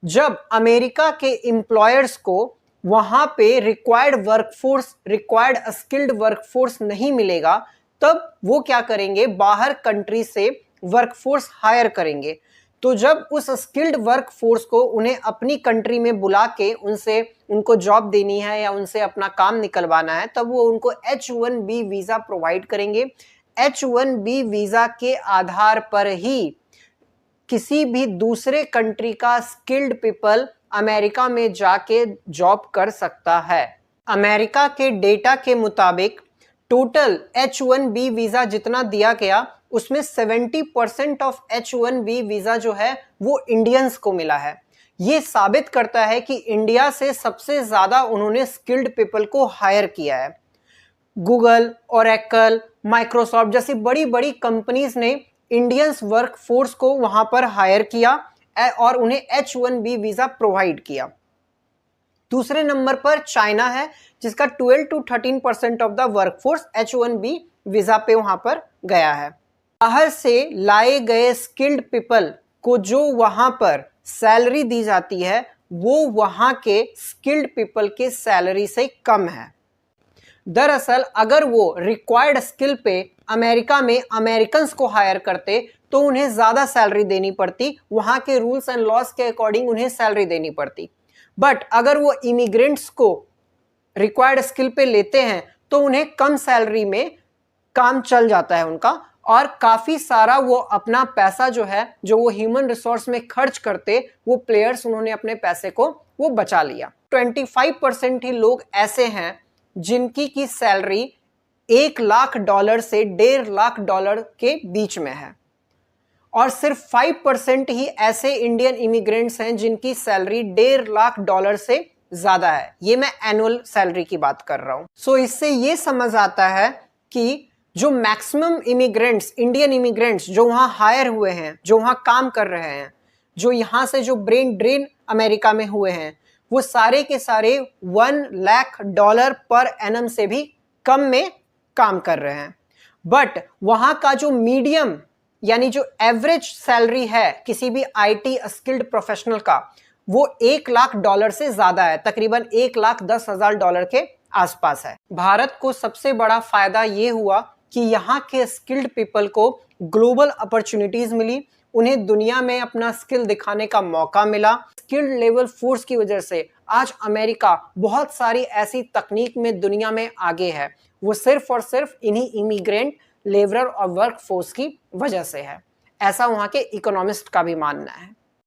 जब अमेरिका के एम्प्लॉयर्स को वहां पे रिक्वायर्ड स्किल्ड वर्कफोर्स नहीं मिलेगा, तब वो क्या करेंगे, बाहर कंट्री से वर्कफोर्स हायर करेंगे। तो जब उस स्किल्ड वर्कफोर्स को उन्हें अपनी कंट्री में बुला के उनको जॉब देनी है या उनसे अपना काम निकलवाना है, तब वो उनको H1B वीजा प्रोवाइड करेंगे। H1B वीजा के आधार पर ही किसी भी दूसरे कंट्री का स्किल्ड पीपल अमेरिका में जाके जॉब कर सकता है। अमेरिका के डेटा के मुताबिक टोटल H1B वीजा जितना दिया गया, उसमें 70% ऑफ H1B वीजा जो है वो इंडियंस को मिला है। ये साबित करता है कि इंडिया से सबसे ज्यादा उन्होंने स्किल्ड पीपल को हायर किया है। गूगल, ओरेकल, माइक्रोसॉफ्ट जैसी बड़ी बड़ी कंपनीज ने इंडियंस वर्कफोर्स को वहां पर हायर किया और उन्हें H1B वीजा प्रोवाइड किया। दूसरे नंबर पर चाइना है, जिसका 12 to 13% of the workforce H1B visa पे वहां पर गया है। बाहर से लाए गए स्किल्ड पीपल को जो वहां पर सैलरी दी जाती है वो वहां के स्किल्ड पीपल के सैलरी से कम है। दरअसल अगर वो रिक्वायर्ड स्किल पे अमेरिका में अमेरिकन्स को हायर करते तो उन्हें ज्यादा सैलरी देनी पड़ती, वहां के रूल्स एंड लॉस के अकॉर्डिंग उन्हें सैलरी देनी पड़ती। बट अगर वो इमिग्रेंट्स को रिक्वायर्ड स्किल पे लेते हैं तो उन्हें कम सैलरी में काम चल जाता है उनका, और काफी सारा वो अपना पैसा जो है जो वो ह्यूमन रिसोर्स में खर्च करते, वो प्लेयर्स उन्होंने अपने पैसे को वो बचा लिया। 25% ही लोग ऐसे हैं जिनकी की सैलरी $1 लाख से $1.5 लाख के बीच में है, और सिर्फ 5% ही ऐसे इंडियन इमिग्रेंट्स हैं जिनकी सैलरी $1.5 लाख से ज्यादा है। ये मैं एनुअल सैलरी की बात कर रहा हूं। सो इससे ये समझ आता है कि जो मैक्सिमम इमिग्रेंट्स, इंडियन इमिग्रेंट्स जो वहां हायर हुए हैं, जो वहां काम कर रहे हैं, जो यहां से जो ब्रेन ड्रेन अमेरिका में हुए हैं, वो सारे के सारे $1 लाख पर एनम से भी कम में काम कर रहे हैं। बट वहां का जो मीडियम यानी जो एवरेज सैलरी है किसी भी IT स्किल्ड प्रोफेशनल का, वो $1 लाख से ज्यादा है, तकरीबन $1,10,000 के आसपास है। भारत को सबसे बड़ा फायदा ये हुआ कि यहाँ के स्किल्ड पीपल को ग्लोबल अपॉर्चुनिटीज मिली, उन्हें दुनिया में अपना स्किल दिखाने का मौका मिला। स्किल्ड लेवल फोर्स की वजह से आज अमेरिका बहुत सारी ऐसी तकनीक में दुनिया में आगे है, वो सिर्फ और सिर्फ इन्हीं इमिग्रेंट, लेबरर और वर्क फोर्स की वजह से है। ऐसा वहाँ के इकोनॉमिस्ट का भी मानना है।